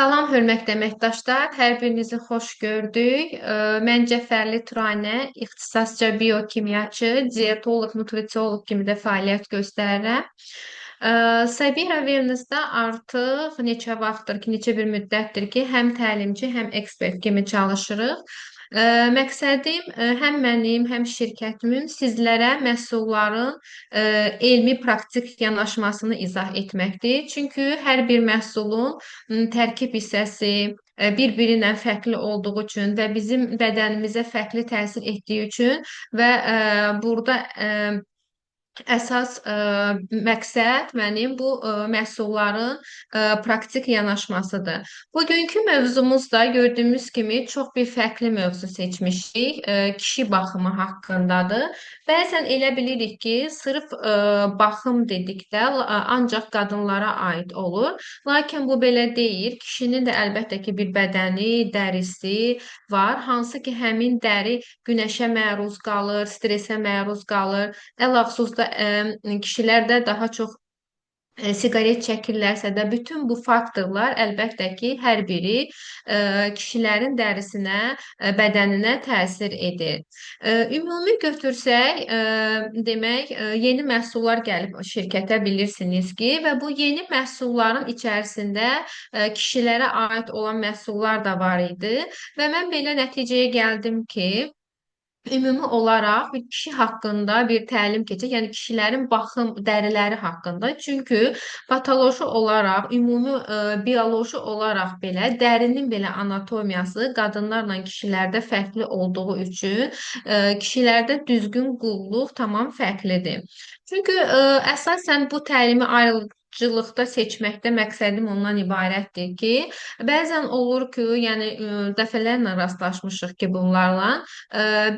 Salam, hörmətli əməkdaşlar. Hər birinizi xoş gördük. Mən Cəfərli Turanə, ixtisasca biokimyaçı, dietoloq, nutrisioloq kimi də fəaliyyət göstərirəm. Sabira Wellness-da artıq neçə vaxtdır ki, neçə bir müddətdir ki, həm təlimçi, həm ekspert kimi çalışırıq. Məqsədim həm mənim, həm şirkətimin sizlərə məhsulların elmi praktik yanaşmasını izah etməkdir. Çünki hər bir məhsulun tərkib hissəsi bir-birindən fərqli olduğu üçün və bizim bədənimizə fərqli təsir etdiyi üçün və burada əsas məqsəd mənim bu məhsulların praktik yanaşmasıdır. Bugünkü mövzumuz da gördüyümüz kimi çox bir fərqli mövzu seçmişik. Kişi baxımı haqqındadır. Bəzən elə bilirik ki, sırf baxım dedikdə ancaq qadınlara aid olur. Lakin bu belə deyil. Kişinin də əlbəttə ki, bir bədəni, dərisi var. Hansı ki, həmin dəri günəşə məruz qalır, stresə məruz qalır. Ələxüsusda kişilər də daha çox siqaret çəkirlərsə də bütün bu faktorlar əlbəttə ki, hər biri kişilərin dərisinə, bədəninə təsir edir. Ümumi götürsək, demək, yeni məhsullar gəlib şirkətə bilirsiniz ki, və bu yeni məhsulların içərisində kişilərə aid olan məhsullar da var idi və mən belə nəticəyə gəldim ki, ümumi olaraq bir kişi haqqında bir təlim keçək, yəni kişilərin baxım dəriləri haqqında. Çünki patoloji olaraq, ümumi bioloji olaraq belə dərinin belə anatomiyası qadınlarla kişilərdə fərqli olduğu üçün kişilərdə düzgün qulluq tamam fərqlidir. Çünki əsasən bu təlimi ayrıcılıqda seçməkdə məqsədim ondan ibarətdir ki, bəzən olur ki, yəni dəfələrlə rastlaşmışıq ki, bunlarla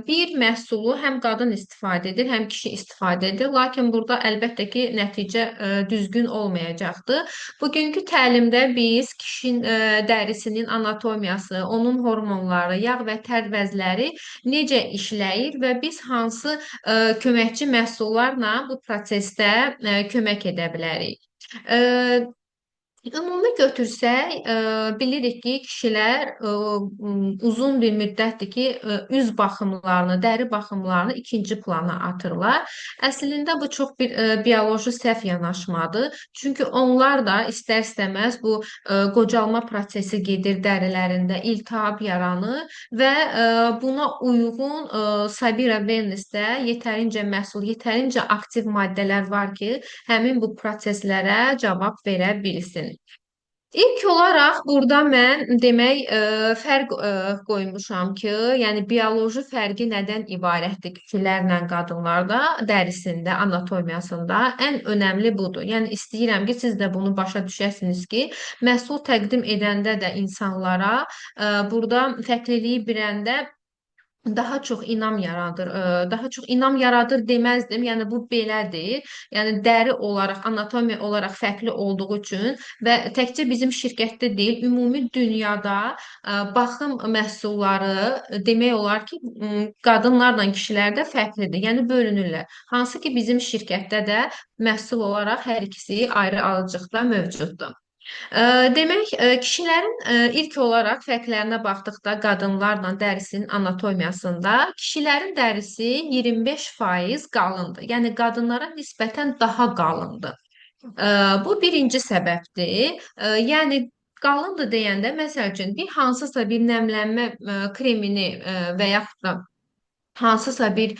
bir məhsulu həm qadın istifadə edir, həm kişi istifadə edir. Lakin burada əlbəttə ki, nəticə düzgün olmayacaqdır. Bugünkü təlimdə biz kişinin dərisinin anatomiyası, onun hormonları, yağ və tər vəzləri necə işləyir və biz hansı köməkçi məhsullarla bu prosesdə kömək edə bilərik. Ümumi götürsək, bilirik ki, kişilər uzun bir müddətdir ki, üz baxımlarını, dəri baxımlarını ikinci plana atırlar. Əslində bu çox bir bioloji səhv yanaşmadır. Çünki onlar da istər-istəməz bu qocalma prosesi gedir dərilərində, iltihab yaranır və buna uyğun Sabira Wellness-də yetərincə məhsul, yetərincə aktiv maddələr var ki, həmin bu proseslərə cavab verə bilsin. İlk olaraq burada mən demək fərq qoymuşam ki, yəni bioloji fərqi nədən ibarətdir kişilərlə qadınlarda, dərisində, anatomiyasında ən önəmli budur. Yəni istəyirəm ki, siz də bunu başa düşəsiniz ki, məhsul təqdim edəndə də insanlara burada fərqliliyi biləndə daha çox inam yaradır. Daha çox inam yaradır deməzdim. Yəni bu belədir. Yəni dəri olaraq, anatomiya olaraq fərqli olduğu üçün və təkcə bizim şirkətdə deyil, ümumi dünyada baxım məhsulları demək olar ki, qadınlarla kişilərdə fərqlidir. Yəni bölünürlər. Hansı ki bizim şirkətdə də məhsul olaraq hər ikisi ayrı alıcıqda mövcuddur. Demək, kişilərin ilk olaraq fərqlərinə baxdıqda qadınlarla dərisinin anatomiyasında kişilərin dərisi 25% qalındır. Yəni qadınlara nisbətən daha qalındır. Bu birinci səbəbdir. Yəni qalındır deyəndə, məsəl üçün bir hansısa bir nəmlənmə kremini və yaxud da hansısa bir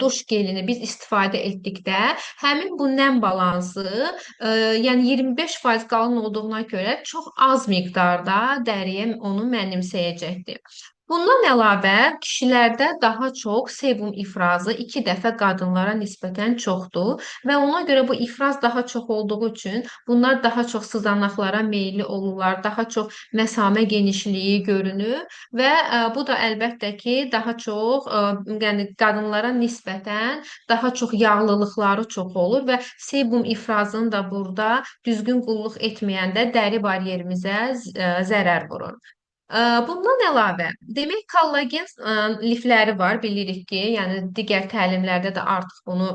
duş gelini biz istifadə etdikdə həmin bu nəm balansı yəni 25% qalın olduğuna görə çox az miqdarda dəriyə onu mənimsəyəcəkdir. Bundan əlavə kişilərdə daha çox sebum ifrazı 2 dəfə qadınlara nisbətən çoxdur və ona görə bu ifraz daha çox olduğu üçün bunlar daha çox sızanaqlara meyilli olurlar, daha çox məsamə genişliyi görünür və bu da əlbəttə ki, daha çox yəni qadınlara nisbətən daha çox yağlılıqları çox olur və sebum ifrazını da burada düzgün qulluq etməyəndə dəri baryerimizə zərər vurur. Bundan əlavə, demək kollagen lifləri var, bilirik ki, yəni digər təlimlərdə də artıq bunu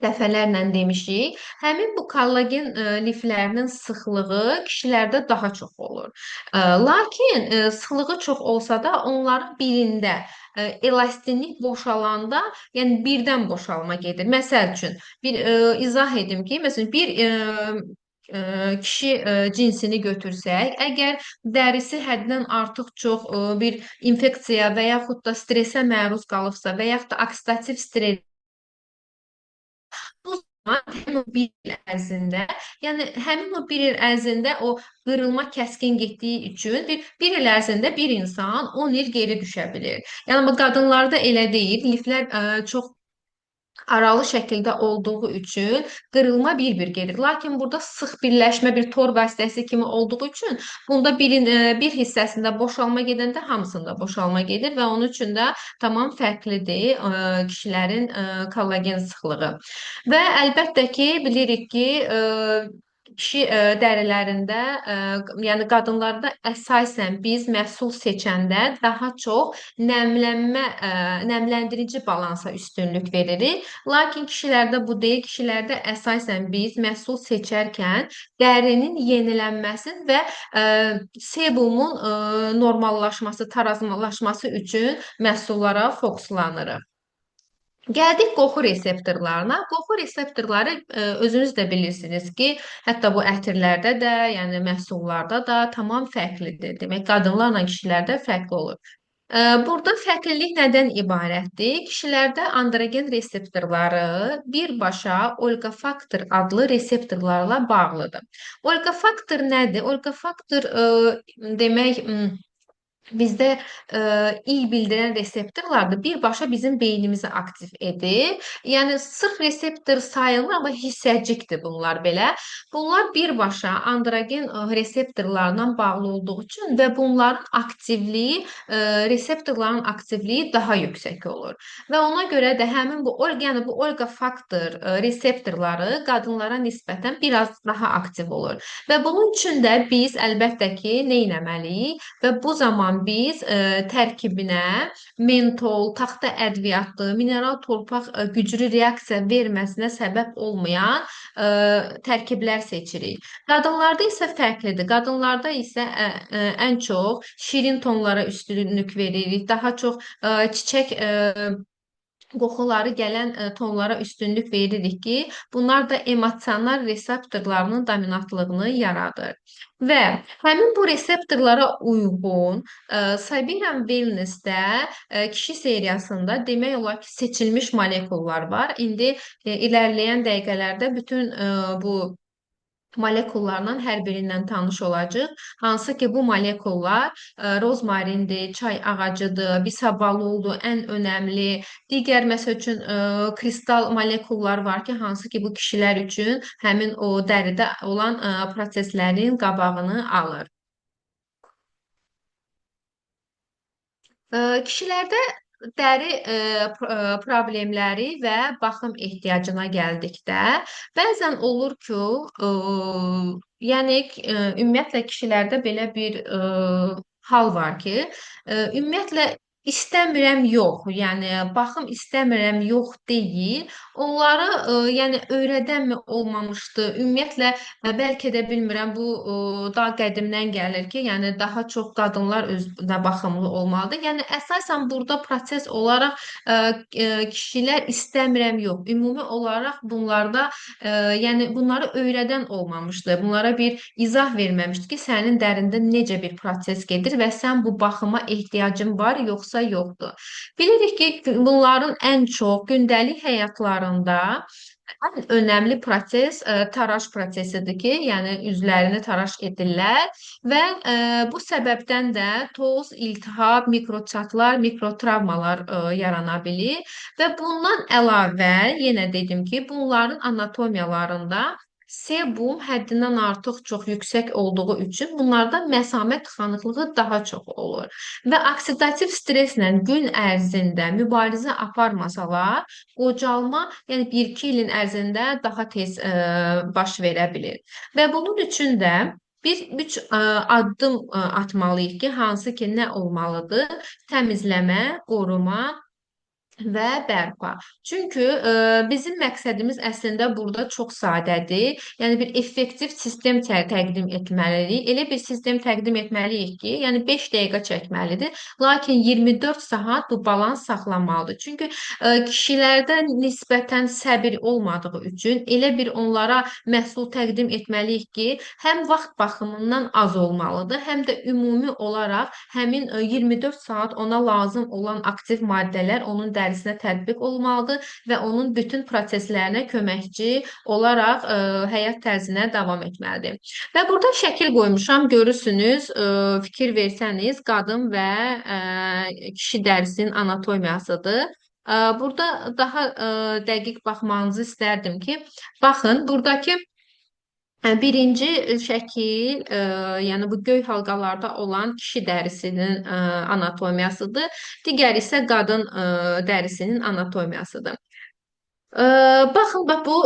dəfələrlə demişik. Həmin bu kollagen liflərinin sıxlığı kişilərdə daha çox olur. Lakin sıxlığı çox olsa da onların birində elastinlik boşalanda, yəni birdən boşalma gedir. Məsəl üçün bir izah edim ki, məsələn kişi cinsini götürsək, əgər dərisi həddən artıq çox bir infeksiya və yaxud da stresə məruz qalıbsa və yaxud da oksidativ stres bu zaman həmin o bir il ərzində, yəni həmin o bir il ərzində o qırılma kəskin getdiyi üçün bir il ərzində bir insan 10 il geri düşə bilir. Yəni bu qadınlarda elə deyil. Liflər çox aralı şəkildə olduğu üçün qırılma bir-bir gedir. Lakin burada sıx birləşmə bir tor vasitəsi kimi olduğu üçün bunda bir hissəsində boşalma gedəndə hamısında boşalma gedir və onun üçün də tamam fərqlidir kişilərin kollagen sıxlığı. Və əlbəttə ki, bilirik ki, kişi dərilərində, yəni qadınlarda əsasən biz məhsul seçəndə daha çox nəmləndirici balansa üstünlük veririk. Lakin kişilərdə bu deyil. Kişilərdə əsasən biz məhsul seçərkən dərinin yenilənməsi və sebumun normallaşması, tarazlaşması üçün məhsullara fokuslanırıq. Gəldik qoxu reseptorlarına. Qoxu reseptorları özünüz də bilirsiniz ki, hətta bu ətirlərdə də, yəni məhsullarda da tamam fərqlidir. Demək, qadınlarla kişilərdə fərqli olur. Burada fərqlilik nədən ibarətdir? Kişilərdə androgen reseptorları birbaşa olfaktor adlı reseptorlarla bağlıdır. Olfaktor nədir? Olfaktor demək bizdə iyi bildirən reseptorlardır. Birbaşa bizim beynimizi aktiv edir. Yəni sırf reseptor sayılmır, amma hissəcikdir bunlar belə. Bunlar birbaşa androgen reseptorlarla bağlı olduğu üçün və bunların aktivliyi, reseptorların aktivliyi daha yüksək olur. Və ona görə də həmin yəni bu olfaktor reseptorları qadınlara nisbətən biraz daha aktiv olur. Və bunun üçün də biz əlbəttə ki, nə etməliyik? Və bu zaman biz tərkibinə mentol, taxta ədviyyatlı, mineral torpaq güclü reaksiya verməsinə səbəb olmayan tərkiblər seçirik. Qadınlarda isə fərqlidir. Qadınlarda isə ən çox şirin tonlara üstünlük veririk. Daha çox çiçək qoxuları gələn tonlara üstünlük veririk ki, bunlar da emosional reseptorlarının dominantlığını yaradır. Və həmin bu reseptorlara uyğun Siberian Wellness-də kişi seriyasında demək olar ki, seçilmiş molekullar var. İndi ilərləyən dəqiqələrdə bütün bu molekullarla hər birindən tanış olacağıq. Hansı ki, bu molekullar rozmarindir, çay ağacıdır, bisabaloldur, ən önəmli. Digər məsəl üçün kristal molekullar var ki, hansı ki, bu kişilər üçün həmin o dəridə olan proseslərin qabağını alır. Kişilərdə dəri problemləri və baxım ehtiyacına gəldikdə, bəzən olur ki, yəni ümumiyyətlə kişilərdə belə bir hal var ki, ümumiyyətlə istəmirəm yox, yəni baxım istəmirəm yox deyil. Onları yəni öyrədənmi olmamışdı. Ümumiyyətlə bəlkə də bilmirəm bu daha qədimdən gəlir ki, yəni daha çox qadınlar özünə baxımlı olmalıdır. Yəni əsasən burada proses olaraq kişilər istəmirəm yox. Ümumi olaraq bunlarda yəni bunları öyrədən olmamışdı. Bunlara bir izah verməmişdi ki, sənin dərində necə bir proses gedir və sən bu baxıma ehtiyacın var yoxsa yoxdur. Bilirik ki, bunların ən çox gündəlik həyatlarında ən önəmli proses taraş prosesidir ki, yəni üzlərini taraş edirlər və bu səbəbdən də toz, iltihab, mikroçatlar, mikrotravmalar yarana bilir və bundan əlavə yenə dedim ki, bunların anatomiyalarında sebum həddindən artıq çox yüksək olduğu üçün bunlarda məsamə tıxanıqlığı daha çox olur. Və oksidativ stresslə gün ərzində mübarizə aparmasalar, qocalma, yəni 1-2 ilin ərzində daha tez baş verə bilir. Və bunun üçün də biz 3 addım atmalıyıq ki, hansı ki, nə olmalıdır? Təmizləmə, qoruma və bərpa. Çünki bizim məqsədimiz əslində burada çox sadədir. Yəni bir effektiv sistem təqdim etməliyik. Elə bir sistem təqdim etməliyik ki, yəni 5 dəqiqə çəkməlidir, lakin 24 saat bu balans saxlanmalıdır. Çünki kişilərdə nisbətən səbir olmadığı üçün elə bir onlara məhsul təqdim etməliyik ki, həm vaxt baxımından az olmalıdır, həm də ümumi olaraq həmin 24 saat ona lazım olan aktiv maddələr onun dərisinə tətbiq olmalıdır və onun bütün proseslərinə köməkçi olaraq həyat tərzinə davam etməlidir. Və burada şəkil qoymuşam, görürsünüz, fikir versəniz, qadın və kişi dərisinin anatomiyasıdır. Burada daha dəqiq baxmanızı istərdim ki, baxın, buradakı birinci şəkil, yəni bu göy halqalarda olan kişi dərisinin anatomiyasıdır. Digəri isə qadın dərisinin anatomiyasıdır. Baxın, bax bu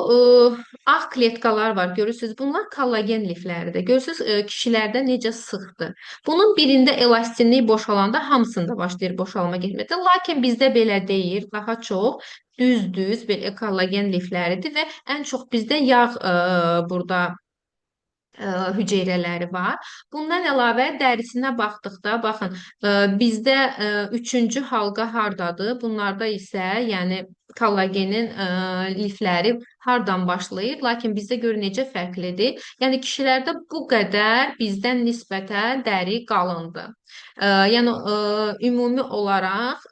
ağ kletkalar var. Görürsüz, bunlar kollagen lifləridir. Görürsüz, kişilərdə necə sıxdır. Bunun birində elastinlik boşalanda hamısında başlayır boşalma getməkdə. Lakin bizdə belə deyil. Daha çox düz-düz belə kollagen lifləridir və ən çox bizdə yağ burada hüceyrələri var. Bundan əlavə dərisinə baxdıqda, baxın, bizdə üçüncü halqa hardadır? Bunlarda isə, yəni kollagenin lifləri hardan başlayır? Lakin bizdə görün necə fərqlidir. Yəni kişilərdə bu qədər bizdən nisbətən dəri qalındır. Yəni ümumi olaraq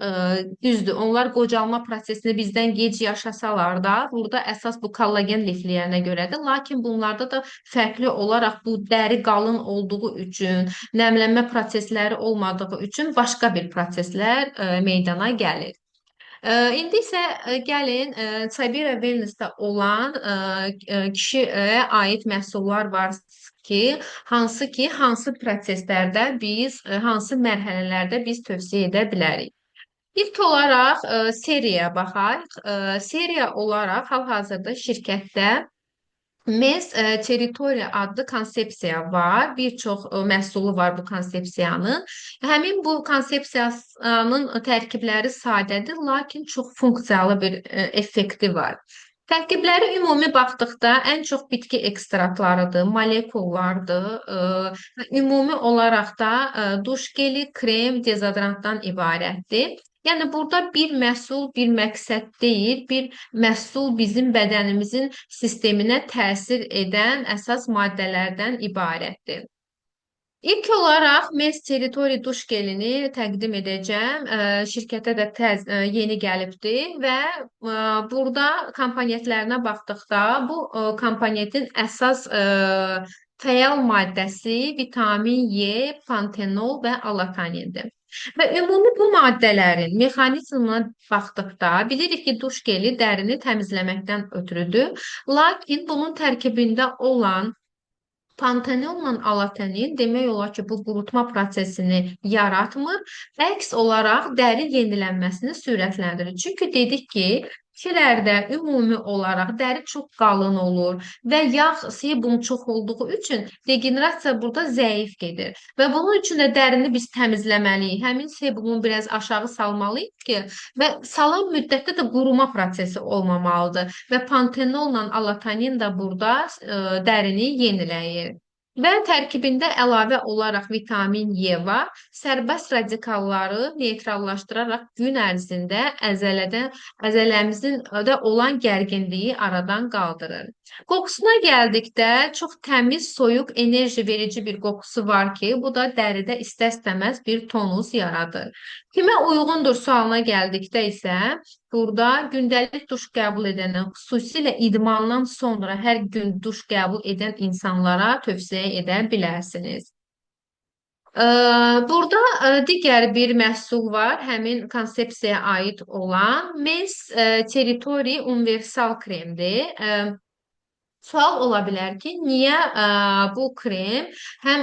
düzdür. Onlar qocalma prosesini bizdən gec yaşasalar da, burada əsas bu kollagen liflərinə görədir. Lakin bunlarda da fərqli olaraq bu dəri qalın olduğu üçün, nəmlənmə prosesləri olmadığı üçün başqa bir proseslər meydana gəlir. İndi isə gəlin Sabira Wellness-da olan kişiyə aid məhsullar var hansı proseslərdə biz, hansı mərhələlərdə biz tövsiyə edə bilərik. İlk olaraq seriyaya baxaq. Seriya olaraq hal-hazırda şirkətdə MES Territoria adlı konsepsiya var. Bir çox məhsulu var bu konsepsiyanın. Həmin bu konsepsiyanın tərkibləri sadədir, lakin çox funksiyalı bir effekti var. Tərkibləri ümumi baxdıqda ən çox bitki ekstraktlarıdır, molekullardır. Ümumi olaraq da duş geli, krem, dezodorantdan ibarətdir. Yəni burada bir məhsul, bir məqsəd deyil, bir məhsul bizim bədənimizin sisteminə təsir edən əsas maddələrdən ibarətdir. İlk olaraq MES Territory duş gelini təqdim edəcəm. Şirkətə də yeni gəlibdir və burada komponentlərinə baxdıqda bu komponentin əsas fəal maddəsi vitamin E, pantenol və alakanindir. Və ümumi bu maddələrin mexanizminə baxdıqda bilirik ki, duş geli dərini təmizləməkdən ötürüdür. Lakin bunun tərkibində olan Pantenolla alatanin demək olar ki, bu qurutma prosesini yaratmır, əks olaraq dəri yenilənməsini sürətləndirir. Çünki dedik ki, kişilərdə ümumi olaraq dəri çox qalın olur və yağ, sebum çox olduğu üçün degenerasiya burada zəif gedir. Və bunun üçün də dərini biz təmizləməliyik. Həmin sebumu biraz aşağı salmalıyıq ki, və salan müddətdə də quruma prosesi olmamalıdır. Və pantenolla alatanin də burada dərini yeniləyir. Və tərkibində əlavə olaraq vitamin E var. Sərbəst radikalları neytrallaşdıraraq gün ərzində əzələmizin də olan gərginliyi aradan qaldırır. Qoxusuna gəldikdə çox təmiz, soyuq, enerji verici bir qoxusu var ki, bu da dəridə istər-istəməz bir tonus yaradır. Kimə uyğundur sualına gəldikdə isə burada gündəlik duş qəbul edənə, xüsusilə idmandan sonra hər gün duş qəbul edən insanlara tövsiyə edə bilərsiniz. Burada digər bir məhsul var, həmin konsepsiyaya aid olan MES Territory Universal kremdir. Sual ola bilər ki, niyə bu krem həm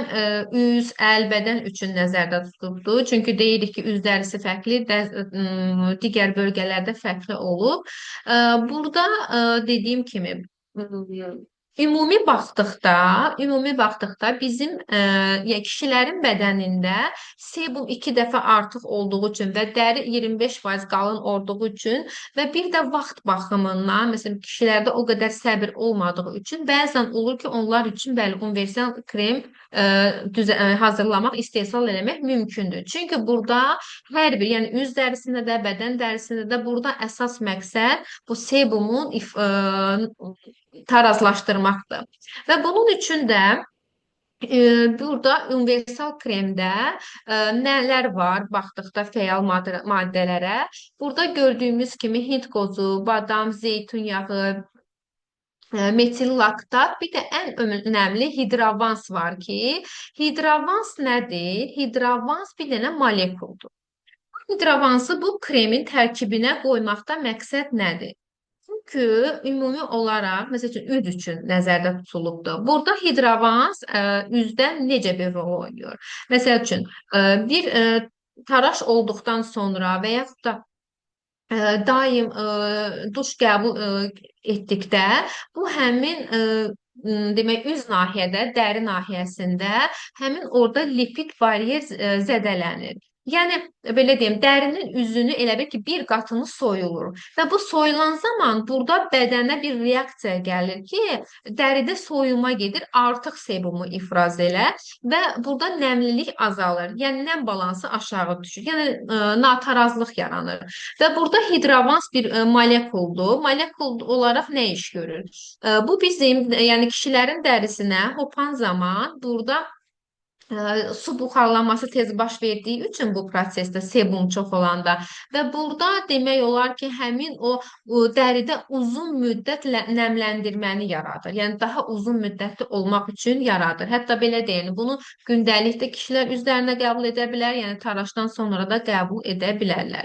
üz, əl, bədən üçün nəzərdə tutulubdur? Çünki deyirik ki, üz dərisi fərqli, digər bölgələrdə fərqli olub. Burada dediyim kimi, ümumi baxdıqda bizim ya kişilərin bədənində sebum 2 dəfə artıq olduğu üçün və dəri 25% qalın olduğu üçün və bir də vaxt baxımından, məsələn, kişilərdə o qədər səbir olmadığı üçün bəzən olur ki, onlar üçün bəli universal krem hazırlamaq, istehsal eləmək mümkündür. Çünki burada hər bir, yəni üz dərisində də, bədən dərisində də burada əsas məqsəd bu sebumun tarazlaşdırmaqdır. Və bunun üçün də burada universal kremdə nələr var baxdıqda fəal maddələrə. Burada gördüyümüz kimi Hind qozu, badam, zeytun yağı, metil laktat, bir də ən önəmli hidravans var ki, hidravans nədir? Hidravans bir dənə molekuldur. Hidravansı bu kremin tərkibinə qoymaqda məqsəd nədir? Çünki ümumi olaraq, məsəl üçün üz üçün nəzərdə tutulubdur. Burada hidravans üzdə necə bir rol oynayır? Məsəl üçün bir taraş olduqdan sonra və yaxud da daim duş qəbul etdikdə bu həmin demək üz nahiyədə, dəri nahiyəsində həmin orada lipid baryer zədələnir. Yəni belə deyim, dərinin üzünü elə bil ki, bir qatını soyulur və bu soyulan zaman burada bədənə bir reaksiya gəlir ki, dəridə soyuma gedir, artıq sebumu ifraz elə və burada nəmlilik azalır. Yəni nəm balansı aşağı düşür. Yəni natarazlıq yaranır. Və burada hidravans bir molekuldur. Molekul olaraq nə iş görür? Bu bizim, yəni kişilərin dərisinə hopan zaman burada su buxarlanması tez baş verdiyi üçün bu prosesdə sebum çox olanda və burada demək olar ki, həmin o dəridə uzun müddət nəmləndirməni yaradır. Yəni daha uzun müddətli olmaq üçün yaradır. Hətta belə deyək, bunu gündəlikdə kişilər üzlərinə qəbul edə bilər, yəni taraşdan sonra da qəbul edə bilərlər.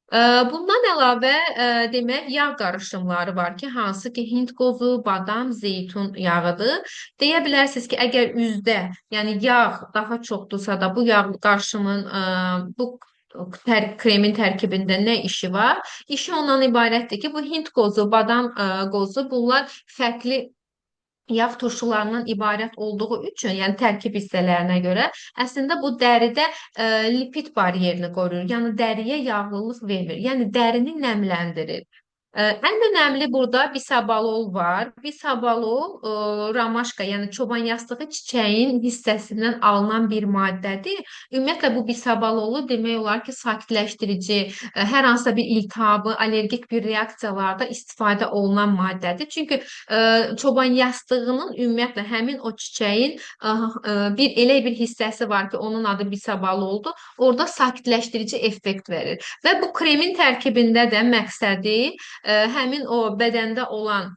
Bundan əlavə demək yağ qarışımları var ki, hansı ki Hind qozu, badam, zeytun yağıdır. Deyə bilərsiniz ki, əgər üzdə, yəni yağ daha çoxdursa da bu yağ qarışımın bu kremin tərkibində nə işi var? İşi ondan ibarətdir ki, bu Hind qozu, badam qozu bunlar fərqli yağ turşularından ibarət olduğu üçün, yəni tərkib hissələrinə görə əslində bu dəridə lipid baryerini qoruyur. Yəni dəriyə yağlılıq vermir. Yəni dərini nəmləndirir. Ən önəmli burada bisabalol var. Bisabalol ramaşka, yəni çoban yastığı çiçəyin hissəsindən alınan bir maddədir. Ümumiyyətlə bu bisabalolu demək olar ki, sakitləşdirici, hər hansısa bir iltihabı, allergik bir reaksiyalarda istifadə olunan maddədir. Çünki çoban yastığının ümumiyyətlə həmin o çiçəyin bir elə bir hissəsi var ki, onun adı bisabaloldur. Orada sakitləşdirici effekt verir. Və bu kremin tərkibində də məqsədi həmin o bədəndə olan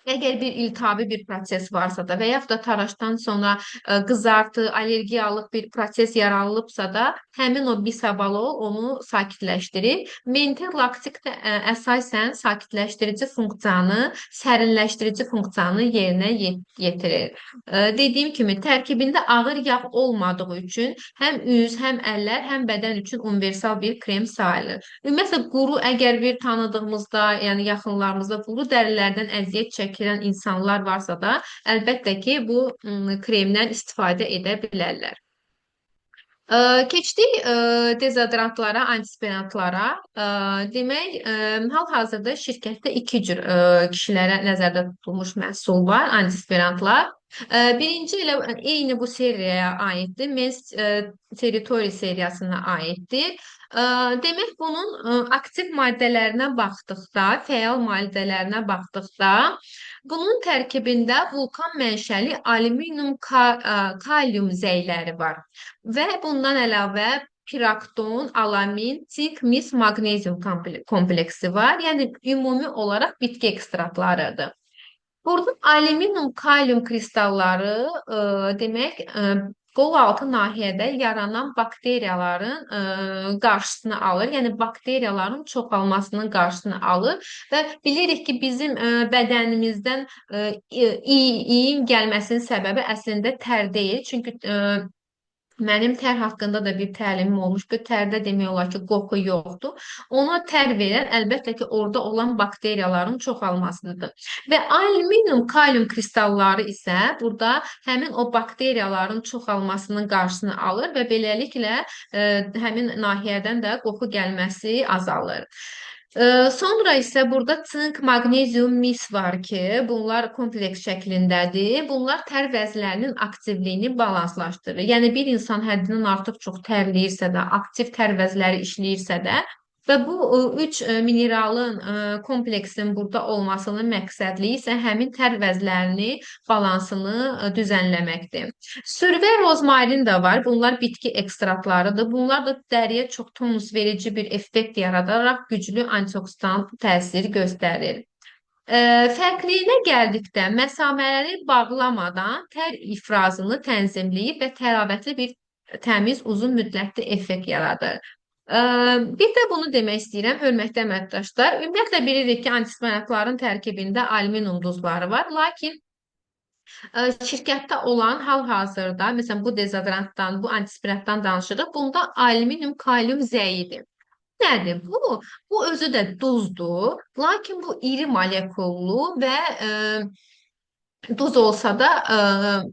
əgər bir iltihabi bir proses varsa da və yaxud da taraşdan sonra qızartı, allergiyalıq bir proses yaranılıbsa da həmin o bisabalol onu sakitləşdirir. Mentil laktik də əsasən sakitləşdirici funksiyanı, sərinləşdirici funksiyanı yerinə yetirir. Dediyim kimi tərkibində ağır yağ olmadığı üçün həm üz, həm əllər, həm bədən üçün universal bir krem sayılır. Ümumiyyətlə quru əgər bir tanıdığımızda, yəni yaxınlarımızda quru dərilərdən əziyyət çəkilən insanlar varsa da, əlbəttə ki, bu kremdən istifadə edə bilərlər. Keçdik dezodorantlara, antispirantlara. Demək, hal-hazırda şirkətdə iki cür kişilərə nəzərdə tutulmuş məhsul var, antispirantlar. Birinci elə eyni bu seriyaya aiddir. Men's Territory seriyasına aiddir. Demək, bunun aktiv maddələrinə baxdıqda, fəal maddələrinə baxdıqda, bunun tərkibində vulkan mənşəli alüminium kalium zəyləri var. Və bundan əlavə pirakton, alamin, sink, mis, maqnezium kompleksi var. Yəni ümumi olaraq bitki ekstraktlarıdır. Burada alüminium, kalium kristalları demək qol altı nahiyədə yaranan bakteriyaların qarşısını alır. Yəni bakteriyaların çoxalmasının qarşısını alır və bilirik ki, bizim bədənimizdən iyin gəlməsinin səbəbi əslində tər deyil. Çünki Mənim tər haqqında da bir təlimim olmuşdu. Tərdə demək olar ki, qoxu yoxdur. Ona tər verən əlbəttə ki, orada olan bakteriyaların çoxalmasıdır. Və alüminium, kalium kristalları isə burada həmin o bakteriyaların çoxalmasının qarşısını alır və beləliklə həmin nahiyədən də qoxu gəlməsi azalır. Sonra isə burada sink, maqnezium, mis var ki, bunlar kompleks şəklindədir. Bunlar tər vəzlərinin aktivliyini balanslaşdırır. Yəni bir insan həddindən artıq çox tərləyirsə də, aktiv tər vəzləri işləyirsə də və bu üç mineralın kompleksin burada olmasının məqsədliyi isə həmin tər vəzlərini, balansını düzənləməkdir. Sürvə rozmarin də var. Bunlar bitki ekstraktlarıdır. Bunlar da dəriyə çox tonus verici bir effekt yaradaraq güclü antioksidant təsir göstərir. Fərqliyinə gəldikdə məsamələri bağlamadan tər ifrazını tənzimləyir və təravətli bir təmiz uzun müddətli effekt yaradır. Ə, Bir də bunu demək istəyirəm, hörmətli əməkdaşlar. Ümumiyyətlə bilirik ki, antispirantların tərkibində alüminium duzları var, lakin şirkətdə olan hal-hazırda, məsələn, bu dezodorantdan, bu antispirantdan danışırıq. Bunda alüminium, kalium zəidir. Nədir bu? Bu özü də duzdur, lakin bu iri molekullu və duz olsa da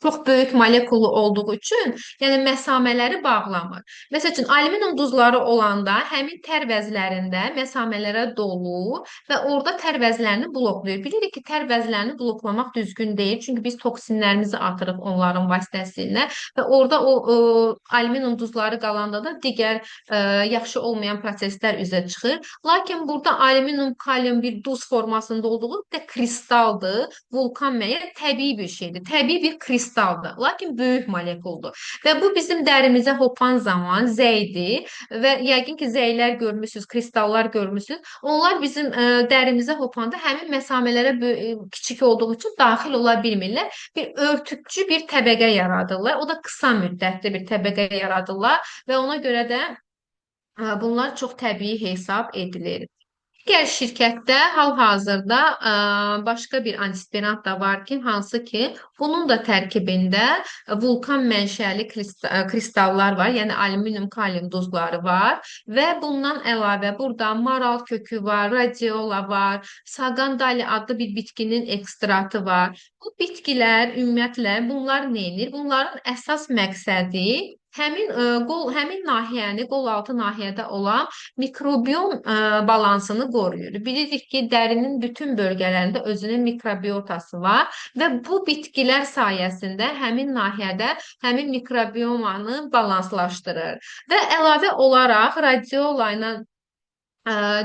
çox böyük molekullu olduğu üçün, yəni məsamələri bağlamır. Məsəl üçün alüminium duzları olanda həmin tər vəzlərində məsamələrə dolu və orada tər vəzlərini bloklayır. Bilirik ki, tər vəzlərini bloklamaq düzgün deyil, çünki biz toksinlərimizi atırıq onların vasitəsilə və orada o alüminium duzları qalanda da digər yaxşı olmayan proseslər üzə çıxır. Lakin burada alüminium, kalium bir duz formasında olduğu da kristaldır. Vulkan məyər təbii bir şeydir. Təbii bir kristaldır. Lakin böyük molekuldur. Və bu bizim dərimizə hopan zaman zəydir və yəqin ki, zəylər görmüsünüz, kristallar görmüsünüz. Onlar bizim dərimizə hopanda həmin məsamələrə kiçik olduğu üçün daxil ola bilmirlər. Bir örtükçü bir təbəqə yaradırlar. O da qısa müddətli bir təbəqə yaradırlar və ona görə də bunlar çox təbii hesab edilir. Digər şirkətdə hal-hazırda başqa bir antispirant da var ki, hansı ki, bunun da tərkibində vulkan mənşəli kristallar var, yəni alüminium, kalium duzları var və bundan əlavə burada maral kökü var, radiola var, sagandali adlı bir bitkinin ekstratı var. Bu bitkilər ümumiyyətlə bunlar nə edir? Bunların əsas məqsədi həmin nahiyəni, qol altı nahiyədə olan mikrobiom balansını qoruyur. Bilirik ki, dərinin bütün bölgələrində özünün mikrobiotası var və bu bitkilər sayəsində həmin nahiyədə həmin mikrobiomanı balanslaşdırır. Və əlavə olaraq radiola ilə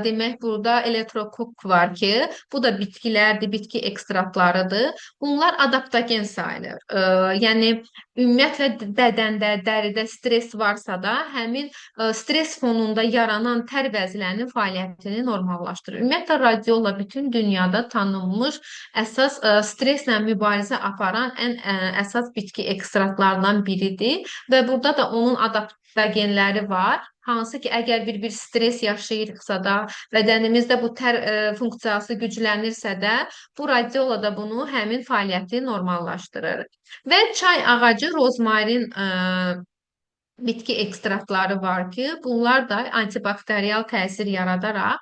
demək burada elektrokok var ki, bu da bitkilərdir, bitki ekstraktlarıdır. Bunlar adaptogen sayılır. Yəni ümumiyyətlə bədəndə, dəridə stres varsa da, həmin stres fonunda yaranan tər vəzlərinin fəaliyyətini normallaşdırır. Ümumiyyətlə radiola bütün dünyada tanınmış əsas streslə mübarizə aparan ən əsas bitki ekstraktlarından biridir və burada da onun adaptogenləri var. Hansı ki, əgər bir stres yaşayırıqsa da, bədənimizdə bu tər funksiyası güclənirsə də, bu radiola da bunu həmin fəaliyyəti normallaşdırır. Və çay ağacı, rozmarin bitki ekstraktları var ki, bunlar da antibakteriyal təsir yaradaraq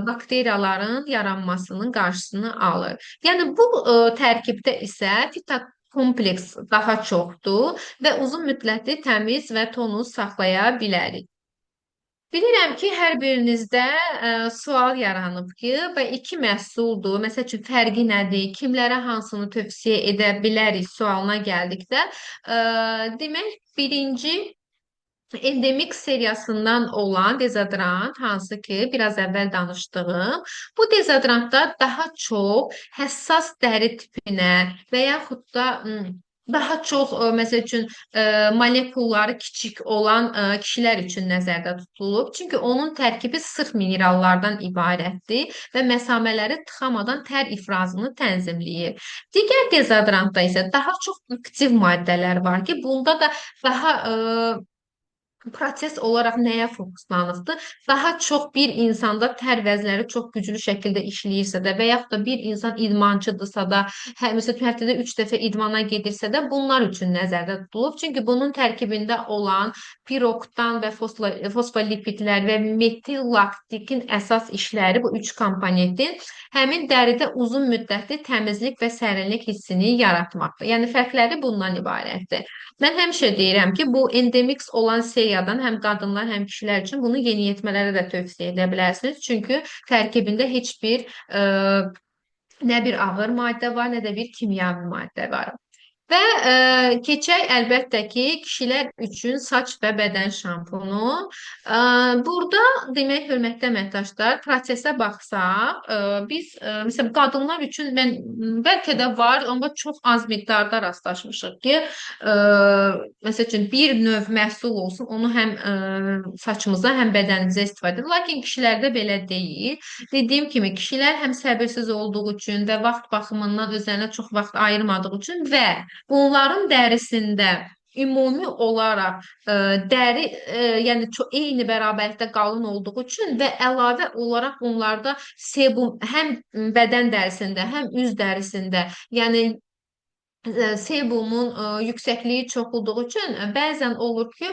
bakteriyaların yaranmasının qarşısını alır. Yəni bu tərkibdə isə fitokompleks daha çoxdur və uzun müddətli təmiz və tonus saxlaya bilərik. Bilirəm ki, hər birinizdə sual yaranıb ki, və iki məhsuldur. Məsəl üçün fərqi nədir? Kimlərə hansını tövsiyə edə bilərik sualına gəldikdə, demək birinci endemik seriyasından olan dezodorant, hansı ki, biraz əvvəl danışdığım, bu dezodorantda daha çox həssas dəri tipinə və yaxud da daha çox, məsəl üçün, molekulları kiçik olan kişilər üçün nəzərdə tutulub. Çünki onun tərkibi sırf minerallardan ibarətdir və məsamələri tıxamadan tər ifrazını tənzimləyir. Digər dezodorantda isə daha çox aktiv maddələr var ki, bunda da daha proses olaraq nəyə fokuslanıbdır? Daha çox bir insanda tər vəzləri çox güclü şəkildə işləyirsə də və yaxud da bir insan idmançıdırsa da, hə, məsələn, həftədə 3 dəfə idmana gedirsə də bunlar üçün nəzərdə tutulub. Çünki bunun tərkibində olan piroktan və fosfolipidlər və metil laktikin əsas işləri bu üç komponentin həmin dəridə uzun müddətli təmizlik və sərinlik hissini yaratmaqdır. Yəni fərqləri bundan ibarətdir. Mən həmişə deyirəm ki, bu endemix olan seriyadan həm qadınlar, həm kişilər üçün bunu yeniyetmələrə də tövsiyə edə bilərsiniz. Çünki tərkibində heç bir nə bir ağır maddə var, nə də bir kimyəvi maddə var. Və keçək əlbəttə ki, kişilər üçün saç və bədən şampunu. Burada demək, hörmətli əməkdaşlar, prosesə baxsaq, biz məsələn qadınlar üçün mən bəlkə də var, amma çox az miqdarda rastlaşmışıq ki, məsəl üçün bir növ məhsul olsun, onu həm saçımıza, həm bədənimizə istifadə edir. Lakin kişilərdə belə deyil. Dediyim kimi kişilər həm səbirsiz olduğu üçün və vaxt baxımından özlərinə çox vaxt ayırmadığı üçün və bunların dərisində ümumi olaraq dəri yəni çox eyni bərabərlikdə qalın olduğu üçün və əlavə olaraq bunlarda sebum həm bədən dərisində, həm üz dərisində, yəni sebumun yüksəkliyi çox olduğu üçün bəzən olur ki,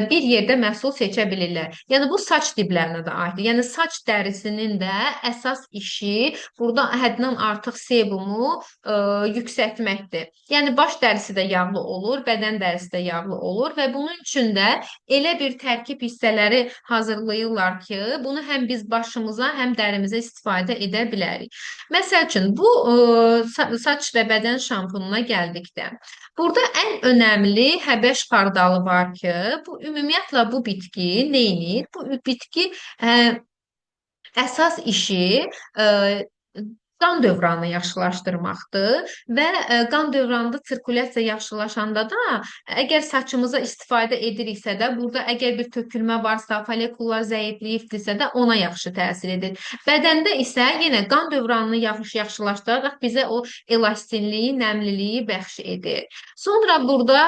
bir yerdə məhsul seçə bilirlər. Yəni bu saç diblərinə də aiddir. Yəni saç dərisinin də əsas işi burada həddən artıq sebumu yüksəltməkdir. Yəni baş dərisi də yağlı olur, bədən dərisi də yağlı olur və bunun üçün də elə bir tərkib hissələri hazırlayırlar ki, bunu həm biz başımıza, həm dərimizə istifadə edə bilərik. Məsəl üçün bu saç və bədən şampununa gəldikdə, burada ən önəmli Həbəş xardalı var ki, bu ümumiyyətlə bu bitki neyinir? Bu bitki əsas işi qan dövranını yaxşılaşdırmaqdır və qan dövranında sirkulyasiya yaxşılaşanda da əgər saçımıza istifadə ediriksə də burada əgər bir tökülmə varsa, follikullar zəifləyibdirsə də ona yaxşı təsir edir. Bədəndə isə yenə qan dövranını yaxşılaşdıraraq bizə o elastinliyi, nəmliliyi bəxş edir. Sonra burada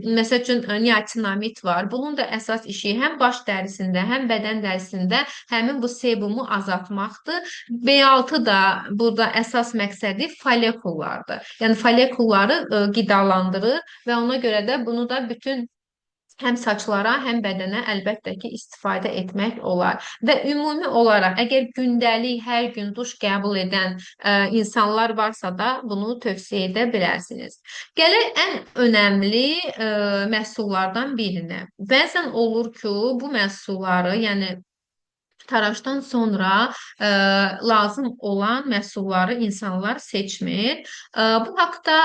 məsəl üçün niacinamid var. Bunun da əsas işi həm baş dərisində, həm bədən dərisində həmin bu sebumu azaltmaqdır. B6 da burada əsas məqsədi follikullardır. Yəni follikulları qidalandırır və ona görə də bunu da bütün həm saçlara, həm bədənə əlbəttə ki, istifadə etmək olar. Və ümumi olaraq, əgər gündəlik hər gün duş qəbul edən insanlar varsa da bunu tövsiyə edə bilərsiniz. Gələk ən önəmli məhsullardan birinə. Bəzən olur ki, bu məhsulları, yəni taraşdan sonra lazım olan məhsulları insanlar seçmir. Bu haqda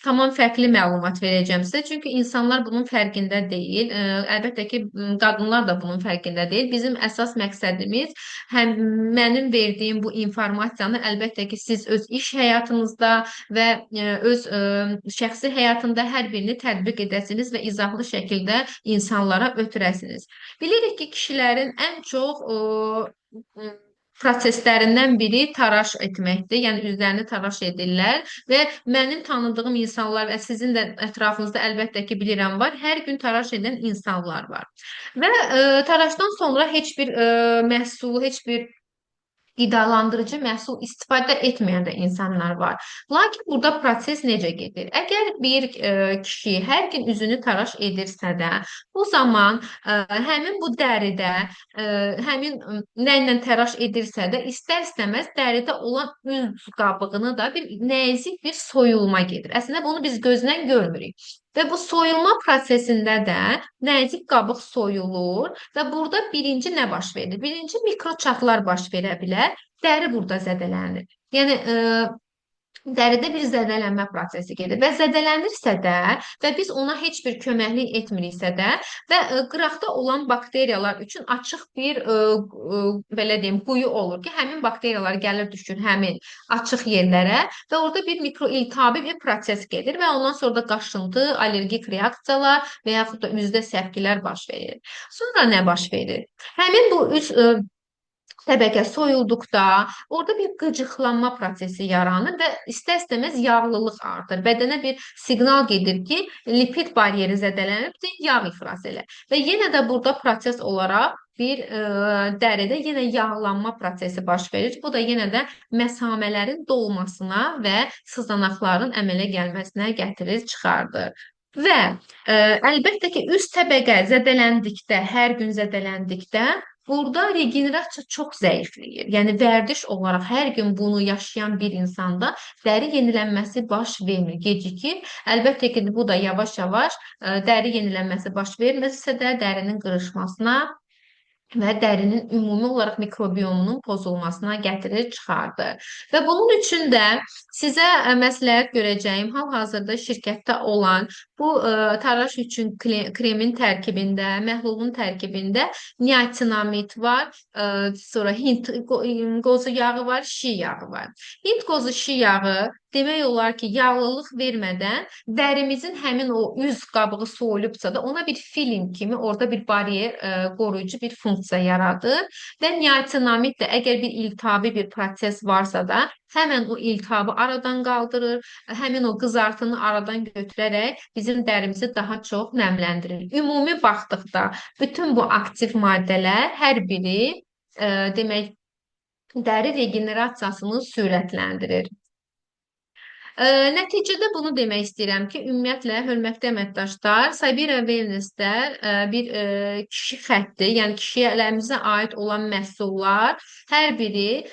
tamam fərqli məlumat verəcəm sizə. Çünki insanlar bunun fərqində deyil. Əlbəttə ki, qadınlar da bunun fərqində deyil. Bizim əsas məqsədimiz həm mənim verdiyim bu informasiyanı əlbəttə ki, siz öz iş həyatınızda və öz şəxsi həyatında hər birini tətbiq edəsiniz və izahlı şəkildə insanlara ötürəsiniz. Bilirik ki, kişilərin ən çox proseslərindən biri taraş etməkdir. Yəni üzlərini taraş edirlər və mənim tanıdığım insanlar və sizin də ətrafınızda əlbəttə ki, bilirəm var, hər gün taraş edən insanlar var. Və taraşdan sonra heç bir məhsul, heç bir qidalandırıcı məhsul istifadə etməyən də insanlar var. Lakin burada proses necə gedir? Əgər bir kişi hər gün üzünü taraş edirsə də, bu zaman həmin bu dəridə həmin nə ilə taraş edirsə də istər-istəməz dəridə olan üz qabığını da bir nəzik bir soyulma gedir. Əslində bunu biz gözlə görmürük. Və bu soyulma prosesində də nəzik qabıq soyulur və burada birinci nə baş verir? Birinci mikroçaxlar baş verə bilər. Dəri burada zədələnir. Yəni dəridə bir zədələnmə prosesi gedir və zədələnirsə də və biz ona heç bir köməklik etmiriksə də və qıraqda olan bakteriyalar üçün açıq bir belə deyim quyu olur ki, həmin bakteriyalar gəlir düşür həmin açıq yerlərə və orada bir mikroiltihabi bir proses gedir və ondan sonra da qaşıntı, allergik reaksiyalar və yaxud da üzdə səpgilər baş verir. Sonra nə baş verir? Həmin bu üç Təbəqə soyulduqda orada bir qıcıqlanma prosesi yaranır və istər-istəməz yağlılıq artır. Bədənə bir siqnal gedir ki, lipid baryeri zədələnibdir, yağ ifraz elə. Və yenə də burada proses olaraq dəridə yenə yağlanma prosesi baş verir. Bu da yenə də məsamələrin dolmasına və sızanaqların əmələ gəlməsinə gətirir, çıxardır. Və əlbəttə ki, üst təbəqə zədələndikdə, hər gün zədələndikdə burada regenerasiya çox zəifləyir. Yəni vərdiş olaraq hər gün bunu yaşayan bir insanda dəri yenilənməsi baş vermir, gecikir. Əlbəttə ki, bu da yavaş-yavaş dəri yenilənməsi baş verməsə də dərinin qırışmasına və dərinin ümumi olaraq mikrobiomunun pozulmasına gətirir, çıxardır. Və bunun üçün də sizə məsləhət görəcəyim hal-hazırda şirkətdə olan bu taraş üçün kremin tərkibində, məhlulun tərkibində niacinamid var, sonra Hind qozu yağı var, şi yağı var. Hind qozu şi yağı demək olar ki, yağlılıq vermədən dərimizin həmin o üz qabığı soyulubsa da ona bir film kimi orada bir bariyer, qoruyucu bir funksiya yaradır. Və niacinamid də əgər bir iltihabi bir proses varsa da həmən o iltihabı aradan qaldırır, həmin o qızartını aradan götürərək bizim dərimizi daha çox nəmləndirir. Ümumi baxdıqda bütün bu aktiv maddələr hər biri demək dəri regenerasiyasını sürətləndirir. Nəticədə bunu demək istəyirəm ki, ümumiyyətlə, hörmətli əməkdaşlar, Sabira Wellness-də bir kişi xətti, yəni kişilərimizə aid olan məhsullar hər biri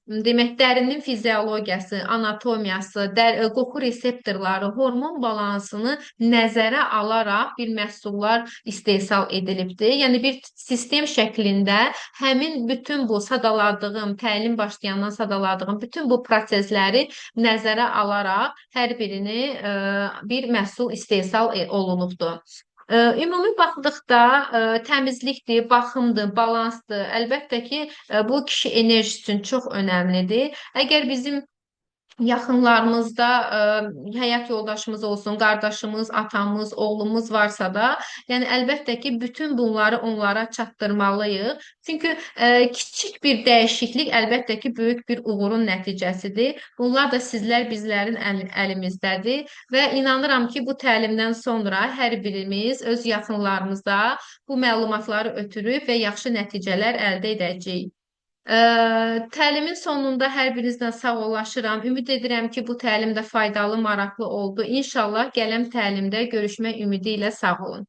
demək dərinin fiziologiyası, anatomiyası, qoxu reseptorları, hormon balansını nəzərə alaraq bir məhsullar istehsal edilibdir. Yəni bir sistem şəklində həmin bütün bu sadaladığım, təlim başlayandan sadaladığım bütün bu prosesləri nəzərə alaraq hər birini bir məhsul istehsal olunubdur. Ümumi baxdıqda təmizlikdir, baxımdır, balansdır. Əlbəttə ki, bu kişi enerjisi üçün çox önəmlidir. Əgər bizim yaxınlarımızda həyat yoldaşımız olsun, qardaşımız, atamız, oğlumuz varsa da, yəni əlbəttə ki, bütün bunları onlara çatdırmalıyıq. Çünki kiçik bir dəyişiklik əlbəttə ki, böyük bir uğurun nəticəsidir. Bunlar da sizlər, bizlərin əlimizdədir və inanıram ki, bu təlimdən sonra hər birimiz öz yaxınlarımıza bu məlumatları ötürüb və yaxşı nəticələr əldə edəcəyik. Təlimin sonunda hər birinizdən sağollaşıram. Ümid edirəm ki, bu təlim də faydalı, maraqlı oldu. İnşallah gələn təlimdə görüşmək ümidi ilə sağ olun.